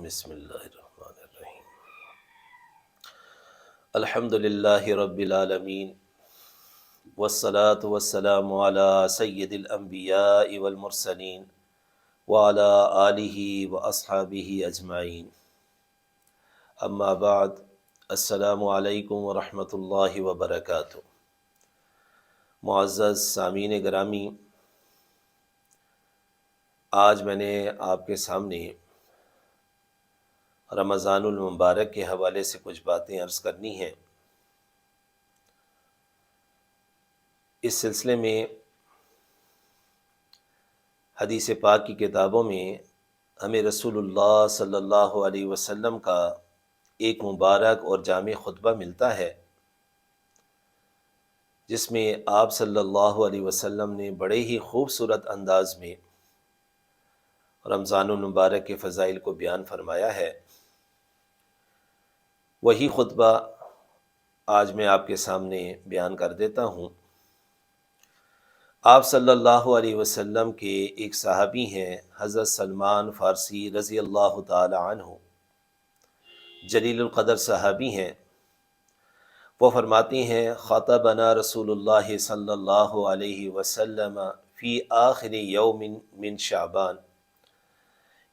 بسم اللہ الرحمن الرحیم۔ الحمد للہ رب العالمین، والصلاة والسلام علی سید الانبیاء والمرسلین وعلی آلہ واصحابہ اجمعین، اما بعد، السلام علیکم ورحمۃ اللہ وبرکاتہ۔ معزز سامعین گرامی، آج میں نے آپ کے سامنے رمضان المبارک کے حوالے سے کچھ باتیں عرض کرنی ہیں۔ اس سلسلے میں حدیث پاک کی کتابوں میں ہمیں رسول اللہ صلی اللہ علیہ وسلم کا ایک مبارک اور جامع خطبہ ملتا ہے، جس میں آپ صلی اللہ علیہ وسلم نے بڑے ہی خوبصورت انداز میں رمضان المبارک کے فضائل کو بیان فرمایا ہے۔ وہی خطبہ آج میں آپ کے سامنے بیان کر دیتا ہوں۔ آپ صلی اللہ علیہ وسلم کے ایک صحابی ہیں، حضرت سلمان فارسی رضی اللہ تعالی عنہ، جلیل القدر صحابی ہیں۔ وہ فرماتی ہیں، خاطبنا رسول اللہ صلی اللہ علیہ وسلم فی آخر یوم من شعبان،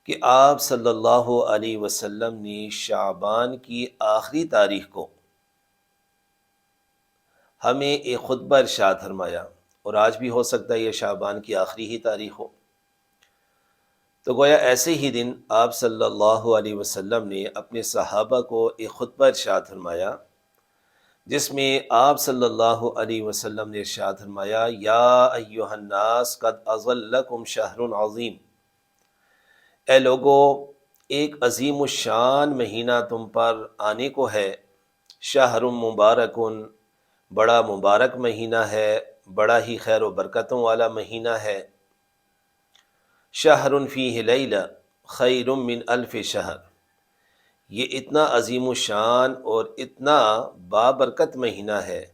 کہ آپ صلی اللہ علیہ وسلم نے شعبان کی آخری تاریخ کو ہمیں ایک خطبہ ارشاد فرمایا، اور آج بھی ہو سکتا ہے یہ شعبان کی آخری ہی تاریخ ہو۔ تو گویا ایسے ہی دن آپ صلی اللہ علیہ وسلم نے اپنے صحابہ کو ایک خطبہ ارشاد فرمایا، جس میں آپ صلی اللہ علیہ وسلم نے ارشاد فرمایا، یا ایھا الناس قد اظلکم شہر عظیم، اے لوگو، ایک عظیم الشان مہینہ تم پر آنے کو ہے، شہر مبارکن، بڑا مبارک مہینہ ہے، بڑا ہی خیر و برکتوں والا مہینہ ہے، شہر فیہ لیلہ خیر من الف شہر، یہ اتنا عظیم الشان اور اتنا بابرکت مہینہ ہے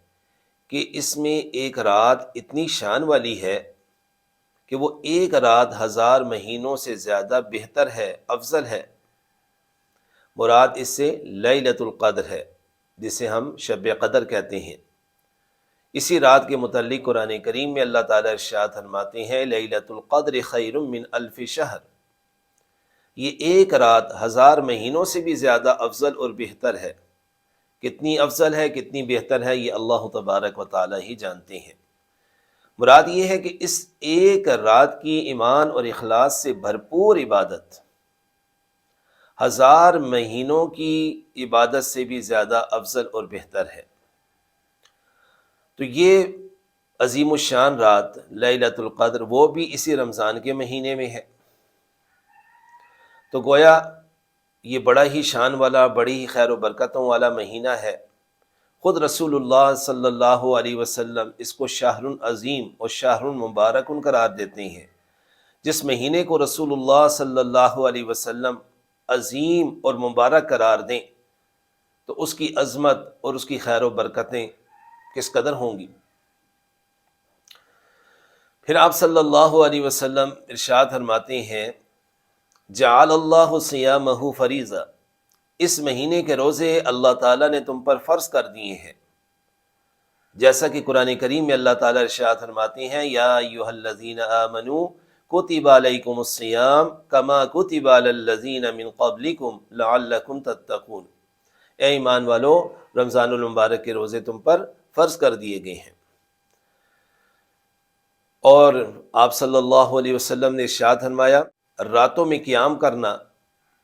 کہ اس میں ایک رات اتنی شان والی ہے کہ وہ ایک رات 1000 مہینوں سے زیادہ بہتر ہے، افضل ہے۔ مراد اس سے لیلۃ القدر ہے، جسے ہم شب قدر کہتے ہیں۔ اسی رات کے متعلق قرآن کریم میں اللہ تعالیٰ ارشاد فرماتے ہیں، لیلۃ القدر خیر من الف شہر، یہ ایک رات 1000 مہینوں سے بھی زیادہ افضل اور بہتر ہے۔ کتنی افضل ہے، کتنی بہتر ہے، یہ اللہ تبارک و تعالیٰ ہی جانتے ہیں۔ مراد یہ ہے کہ اس ایک رات کی ایمان اور اخلاص سے بھرپور عبادت 1000 مہینوں کی عبادت سے بھی زیادہ افضل اور بہتر ہے۔ تو یہ عظیم الشان رات لیلۃ القدر وہ بھی اسی رمضان کے مہینے میں ہے۔ تو گویا یہ بڑا ہی شان والا، بڑی ہی خیر و برکتوں والا مہینہ ہے۔ خود رسول اللہ صلی اللہ علیہ وسلم اس کو شہر عظیم اور شہر مبارک قرار دیتے ہیں۔ جس مہینے کو رسول اللہ صلی اللہ علیہ وسلم عظیم اور مبارک قرار دیں تو اس کی عظمت اور اس کی خیر و برکتیں کس قدر ہوں گی۔ پھر آپ صلی اللہ علیہ وسلم ارشاد فرماتے ہیں، جعل اللہ صیامہ فریضہ، اس مہینے کے روزے اللہ تعالیٰ نے تم پر فرض کر دیے ہیں، جیسا کہ قرآن کریم میں اللہ تعالیٰ ارشاد فرماتے ہیں، یا ایھا الذین آمنوا کتب علیکم الصیام کما کتب علی الذین من قبلکم لعلکم تتقون، اے ایمان والو، رمضان المبارک کے روزے تم پر فرض کر دیے گئے ہیں۔ اور آپ صلی اللہ علیہ وسلم نے ارشاد فرمایا، راتوں میں قیام کرنا،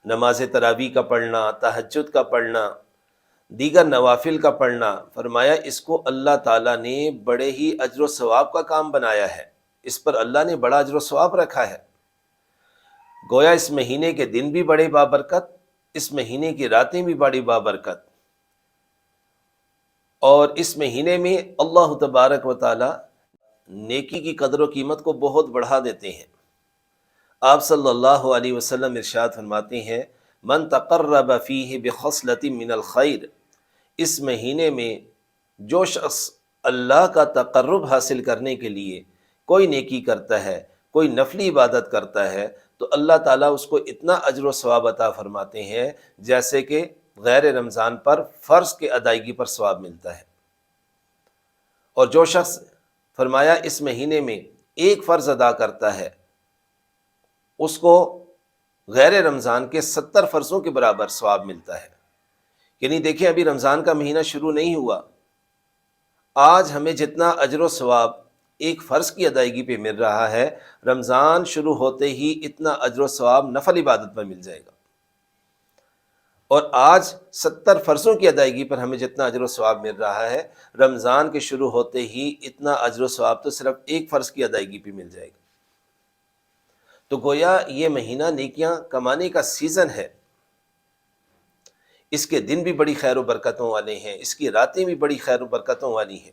نماز تراویح کا پڑھنا، تہجد کا پڑھنا، دیگر نوافل کا پڑھنا، فرمایا اس کو اللہ تعالیٰ نے بڑے ہی اجر و ثواب کا کام بنایا ہے، اس پر اللہ نے بڑا اجر و ثواب رکھا ہے۔ گویا اس مہینے کے دن بھی بڑے بابرکت، اس مہینے کی راتیں بھی بڑی بابرکت، اور اس مہینے میں اللہ تبارک و تعالی نیکی کی قدر و قیمت کو بہت بڑھا دیتے ہیں۔ آپ صلی اللہ علیہ وسلم ارشاد فرماتے ہیں، من تقرب فیہ بخصلۃ من الخیر، اس مہینے میں جو شخص اللہ کا تقرب حاصل کرنے کے لیے کوئی نیکی کرتا ہے، کوئی نفلی عبادت کرتا ہے، تو اللہ تعالیٰ اس کو اتنا اجر و ثواب عطا فرماتے ہیں جیسے کہ غیر رمضان پر فرض کے ادائیگی پر ثواب ملتا ہے۔ اور جو شخص فرمایا اس مہینے میں ایک فرض ادا کرتا ہے اس کو غیر رمضان کے 70 فرضوں کے برابر ثواب ملتا ہے۔ یعنی دیکھیں ابھی رمضان کا مہینہ شروع نہیں ہوا، آج ہمیں جتنا اجر و ثواب ایک فرض کی ادائیگی پہ مل رہا ہے، رمضان شروع ہوتے ہی اتنا اجر و ثواب نفل عبادت پر مل جائے گا۔ اور آج 70 فرضوں کی ادائیگی پر ہمیں جتنا اجر و ثواب مل رہا ہے، رمضان کے شروع ہوتے ہی اتنا اجر و ثواب تو صرف ایک فرض کی ادائیگی پہ مل جائے گا۔ تو گویا یہ مہینہ نیکیاں کمانے کا سیزن ہے، اس کے دن بھی بڑی خیر و برکتوں والے ہیں، اس کی راتیں بھی بڑی خیر و برکتوں والی ہیں۔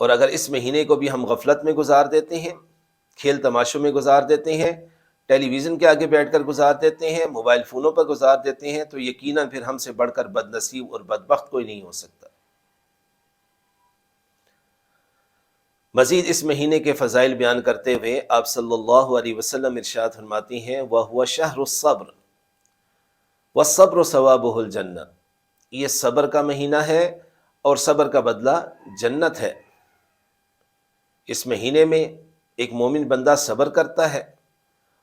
اور اگر اس مہینے کو بھی ہم غفلت میں گزار دیتے ہیں، کھیل تماشوں میں گزار دیتے ہیں، ٹیلی ویژن کے آگے بیٹھ کر گزار دیتے ہیں، موبائل فونوں پر گزار دیتے ہیں، تو یقیناً پھر ہم سے بڑھ کر بد نصیب اور بدبخت کوئی نہیں ہو سکتا۔ مزید اس مہینے کے فضائل بیان کرتے ہوئے آپ صلی اللہ علیہ وسلم ارشاد فرماتی ہیں وَهُوَ شَهْرُ الصَّبْرِ وَالصَّبْرُ ثَوَابُهُ الْجَنَّةُ، یہ صبر کا مہینہ ہے اور صبر کا بدلہ جنت ہے۔ اس مہینے میں ایک مومن بندہ صبر کرتا ہے،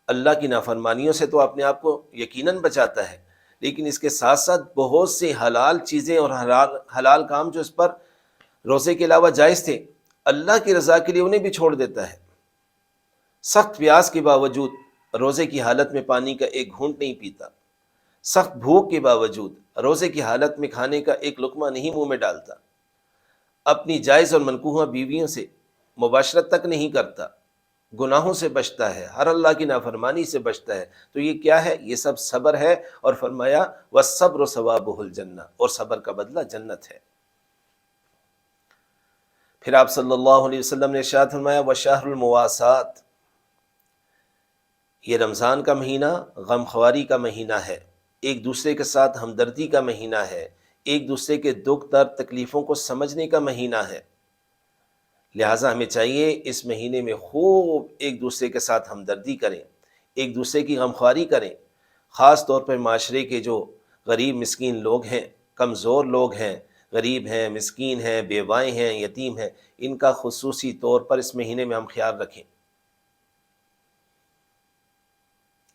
اللہ کی نافرمانیوں سے تو اپنے آپ کو یقیناً بچاتا ہے، لیکن اس کے ساتھ ساتھ بہت سی حلال چیزیں اور حلال کام جو اس پر روزے کے علاوہ جائز تھے، اللہ کی رضا کے لیے انہیں بھی چھوڑ دیتا ہے۔ سخت پیاس کے باوجود روزے کی حالت میں پانی کا ایک گھونٹ نہیں پیتا، سخت بھوک کے باوجود روزے کی حالت میں کھانے کا ایک لقمہ نہیں منہ میں ڈالتا، اپنی جائز اور منکوحہ بیویوں سے مباشرت تک نہیں کرتا، گناہوں سے بچتا ہے، ہر اللہ کی نافرمانی سے بچتا ہے۔ تو یہ کیا ہے؟ یہ سب صبر ہے، اور فرمایا وَالصَّبْرُ ثَوَابُهُ الْجَنَّةُ، اور صبر کا بدلہ جنت ہے۔ پھر آپ صلی اللہ علیہ وسلم نے ارشاد فرمایا وَشَهْرُ الْمُوَاسَاةِ، یہ رمضان کا مہینہ غمخواری کا مہینہ ہے، ایک دوسرے کے ساتھ ہمدردی کا مہینہ ہے، ایک دوسرے کے دکھ درد تکلیفوں کو سمجھنے کا مہینہ ہے۔ لہٰذا ہمیں چاہیے اس مہینے میں خوب ایک دوسرے کے ساتھ ہمدردی کریں، ایک دوسرے کی غمخواری کریں، خاص طور پر معاشرے کے جو غریب مسکین لوگ ہیں، کمزور لوگ ہیں، غریب ہیں، مسکین ہیں، بیوائیں ہیں، یتیم ہیں، ان کا خصوصی طور پر اس مہینے میں ہم خیال رکھیں۔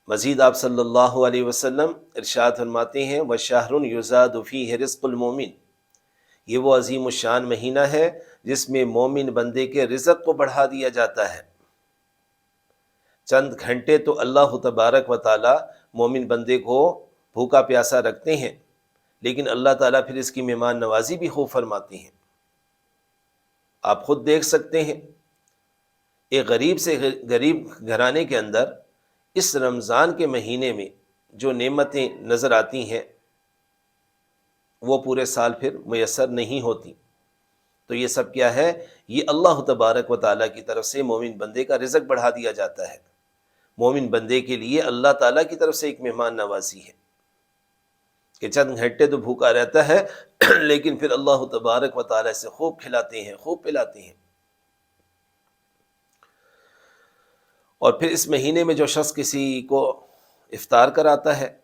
مزید آپ صلی اللہ علیہ وسلم ارشاد فرماتے ہیں وَشَهْرٌ يُزَادُ فِيهِ رِزْقُ الْمُؤْمِنِ، یہ وہ عظیم الشان مہینہ ہے جس میں مومن بندے کے رزق کو بڑھا دیا جاتا ہے۔ چند گھنٹے تو اللہ تبارک و تعالی مومن بندے کو بھوکا پیاسا رکھتے ہیں، لیکن اللہ تعالیٰ پھر اس کی مہمان نوازی بھی خوب فرماتے ہیں۔ آپ خود دیکھ سکتے ہیں ایک غریب سے غریب گھرانے کے اندر اس رمضان کے مہینے میں جو نعمتیں نظر آتی ہیں وہ پورے سال پھر میسر نہیں ہوتی۔ تو یہ سب کیا ہے؟ یہ اللہ تبارک و تعالیٰ کی طرف سے مومن بندے کا رزق بڑھا دیا جاتا ہے۔ مومن بندے کے لیے اللہ تعالیٰ کی طرف سے ایک مہمان نوازی ہے کہ چند گھنٹے تو بھوکا رہتا ہے لیکن پھر اللہ تبارک و تعالیٰ سے خوب کھلاتے ہیں، خوب پلاتے ہیں۔ اور پھر اس مہینے میں جو شخص کسی کو افطار کراتا ہے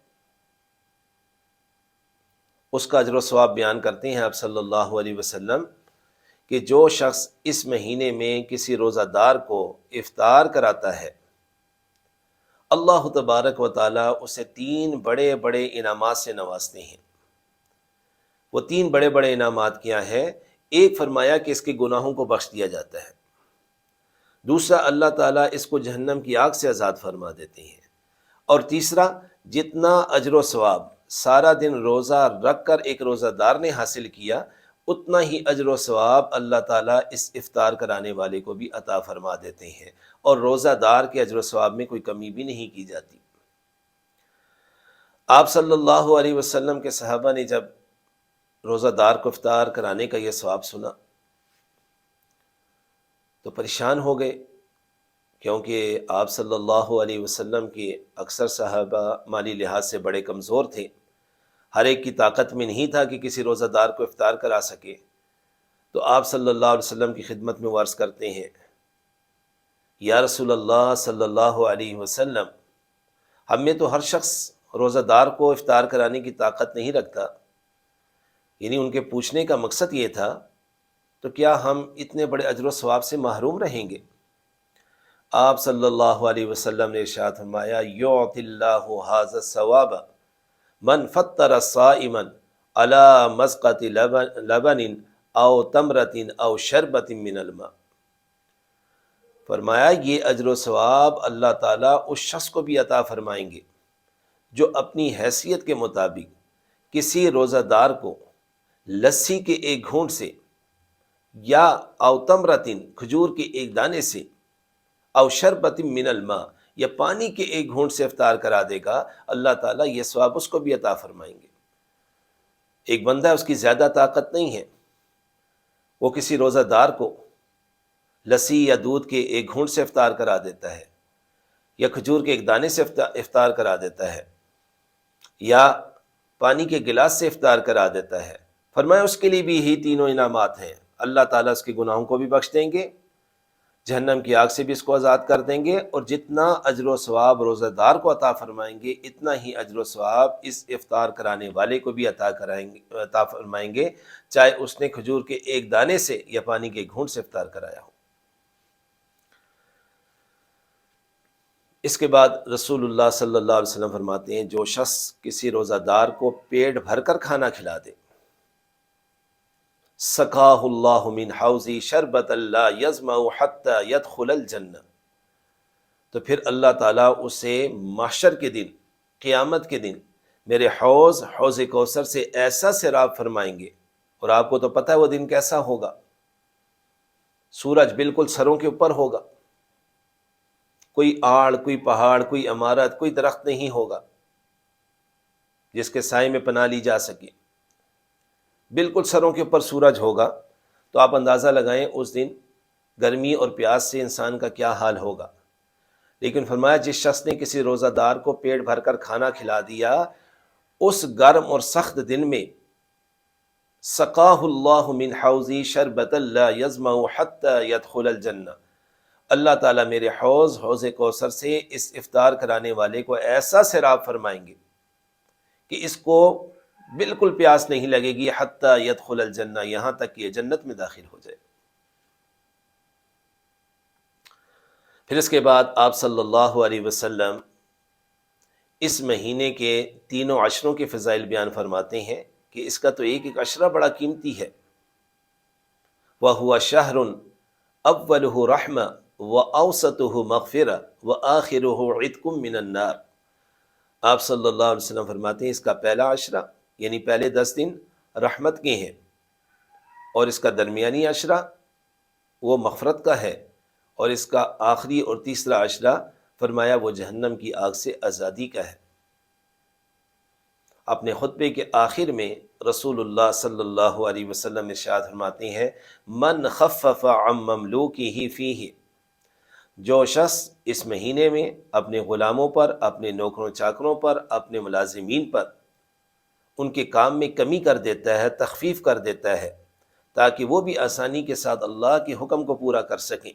اس کا اجر و ثواب بیان کرتے ہیں آپ صلی اللہ علیہ وسلم کہ جو شخص اس مہینے میں کسی روزہ دار کو افطار کراتا ہے اللہ تبارک و تعالیٰ اسے 3 بڑے بڑے انعامات سے نوازتے ہیں۔ وہ 3 بڑے بڑے انعامات کیا ہیں؟ ایک فرمایا کہ اس کے گناہوں کو بخش دیا جاتا ہے، دوسرا اللہ تعالیٰ اس کو جہنم کی آگ سے آزاد فرما دیتے ہیں، اور تیسرا جتنا اجر و ثواب سارا دن روزہ رکھ کر ایک روزہ دار نے حاصل کیا اتنا ہی اجر و ثواب اللہ تعالیٰ اس افطار کرانے والے کو بھی عطا فرما دیتے ہیں، اور روزہ دار کے اجر و ثواب میں کوئی کمی بھی نہیں کی جاتی۔ آپ صلی اللہ علیہ وسلم کے صحابہ نے جب روزہ دار کو افطار کرانے کا یہ ثواب سنا تو پریشان ہو گئے، کیونکہ آپ صلی اللہ علیہ وسلم کے اکثر صحابہ مالی لحاظ سے بڑے کمزور تھے، ہر ایک کی طاقت میں نہیں تھا کہ کسی روزہ دار کو افطار کرا سکے۔ تو آپ صلی اللہ علیہ وسلم کی خدمت میں وہ عرض کرتے ہیں یا رسول اللہ صلی اللہ علیہ وسلم، ہم میں تو ہر شخص روزہ دار کو افطار کرانے کی طاقت نہیں رکھتا، یعنی ان کے پوچھنے کا مقصد یہ تھا، تو کیا ہم اتنے بڑے اجر و ثواب سے محروم رہیں گے؟ آپ صلی اللہ علیہ وسلم نے ارشاد فرمایا، یعطی اللہ ھذا الثواب من فطر صائما علی مسقۃ لبن او تمرۃ او شربۃ من الماء، فرمایا یہ اجر و ثواب اللہ تعالیٰ اس شخص کو بھی عطا فرمائیں گے جو اپنی حیثیت کے مطابق کسی روزہ دار کو لسی کے ایک گھونٹ سے، یا او تمرتن کھجور کے ایک دانے سے، او شربت من الماء یا پانی کے ایک گھونٹ سے افطار کرا دے گا، اللہ تعالیٰ یہ ثواب اس کو بھی عطا فرمائیں گے۔ ایک بندہ ہے، اس کی زیادہ طاقت نہیں ہے، وہ کسی روزہ دار کو لسی یا دودھ کے ایک گھونٹ سے افطار کرا دیتا ہے، یا کھجور کے ایک دانے سے افطار کرا دیتا ہے، یا پانی کے گلاس سے افطار کرا دیتا ہے، فرمایا اس کے لیے بھی یہی تینوں انعامات ہیں۔ اللہ تعالیٰ اس کے گناہوں کو بھی بخش دیں گے، جہنم کی آگ سے بھی اس کو آزاد کر دیں گے، اور جتنا اجر و ثواب روزہ دار کو عطا فرمائیں گے، اتنا ہی اجر و ثواب اس افطار کرانے والے کو بھی عطا فرمائیں گے، چاہے اس نے کھجور کے ایک دانے سے یا پانی کے گھونٹ سے افطار کرایا ہو۔ اس کے بعد رسول اللہ صلی اللہ علیہ وسلم فرماتے ہیں، جو شخص کسی روزہ دار کو پیٹ بھر کر کھانا کھلا دے، سقاہ اللہ من حوضی شربت لا یظمأ حتی یدخل الجنہ، تو پھر اللہ تعالیٰ اسے محشر کے دن، قیامت کے دن، میرے حوض کوثر سے ایسا سیراب فرمائیں گے، اور آپ کو تو پتہ ہے وہ دن کیسا ہوگا، سورج بالکل سروں کے اوپر ہوگا، کوئی آڑ، کوئی پہاڑ، کوئی عمارت، کوئی درخت نہیں ہوگا جس کے سائے میں پناہ لی جا سکے، بالکل سروں کے اوپر سورج ہوگا۔ تو آپ اندازہ لگائیں اس دن گرمی اور پیاس سے انسان کا کیا حال ہوگا۔ لیکن فرمایا جس شخص نے کسی روزہ دار کو پیٹ بھر کر کھانا کھلا دیا، اس گرم اور سخت دن میں سقاہ اللہ من حوضی شربت لا یظمأ حتی یدخل الجنہ، اللہ تعالیٰ میرے حوض کوثر سے اس افطار کرانے والے کو ایسا سیراب فرمائیں گے کہ اس کو بالکل پیاس نہیں لگے گی، حتی یدخل الجنہ، یہاں تک کہ یہ جنت میں داخل ہو جائے۔ پھر اس کے بعد آپ صلی اللہ علیہ وسلم اس مہینے کے تینوں عشروں کے فضائل بیان فرماتے ہیں کہ اس کا تو ایک ایک عشرہ بڑا قیمتی ہے۔ وَهُوَ شَهْرٌ أَوَّلُهُ رَحْمَةٌ وَأَوْسَطُهُ مَغْفِرَةٌ وَآخِرُهُ عِتْقٌ مِّنَ النَّارِ، آپ صلی اللہ علیہ وسلم فرماتے ہیں اس کا پہلا عشرہ یعنی پہلے 10 دن رحمت کے ہیں، اور اس کا درمیانی عشرہ وہ مغفرت کا ہے، اور اس کا آخری اور تیسرا عشرہ فرمایا وہ جہنم کی آگ سے آزادی کا ہے۔ اپنے خطبے کے آخر میں رسول اللہ صلی اللہ علیہ وسلم ارشاد فرماتے ہیں، من خفف عن مملوکہ فیہ، جو شخص اس مہینے میں اپنے غلاموں پر، اپنے نوکروں چاکروں پر، اپنے ملازمین پر ان کے کام میں کمی کر دیتا ہے، تخفیف کر دیتا ہے، تاکہ وہ بھی آسانی کے ساتھ اللہ کے حکم کو پورا کر سکیں،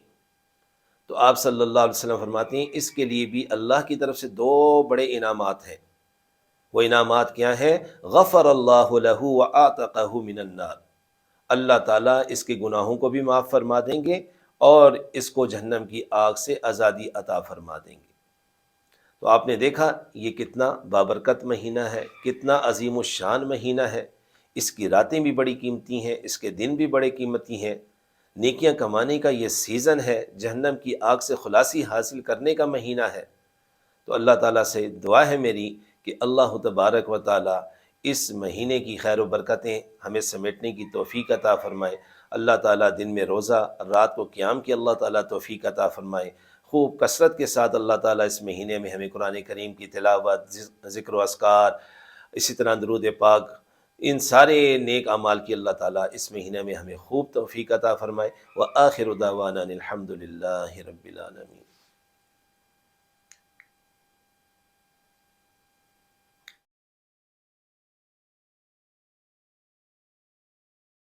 تو آپ صلی اللہ علیہ وسلم فرماتے ہیں اس کے لیے بھی اللہ کی طرف سے 2 بڑے انعامات ہیں۔ وہ انعامات کیا ہیں؟ غفر اللہ لہ وآتقہ من النار، اللہ تعالیٰ اس کے گناہوں کو بھی معاف فرما دیں گے اور اس کو جہنم کی آگ سے آزادی عطا فرما دیں گے۔ تو آپ نے دیکھا یہ کتنا بابرکت مہینہ ہے، کتنا عظیم الشان مہینہ ہے، اس کی راتیں بھی بڑی قیمتی ہیں، اس کے دن بھی بڑے قیمتی ہیں، نیکیاں کمانے کا یہ سیزن ہے، جہنم کی آگ سے خلاصی حاصل کرنے کا مہینہ ہے۔ تو اللہ تعالیٰ سے دعا ہے میری کہ اللہ تبارک و تعالیٰ اس مہینے کی خیر و برکتیں ہمیں سمیٹنے کی توفیق عطا فرمائے۔ اللہ تعالیٰ دن میں روزہ، رات کو قیام کی اللہ تعالیٰ توفیق عطا فرمائے۔ خوب کثرت کے ساتھ اللہ تعالیٰ اس مہینے میں ہمیں قرآن کریم کی تلاوت، ذکر و اذکار، اسی طرح درود پاک، ان سارے نیک اعمال کی اللہ تعالیٰ اس مہینے میں ہمیں خوب توفیق عطا فرمائے۔ وآخر دعوانا الحمد للہ رب العالمین۔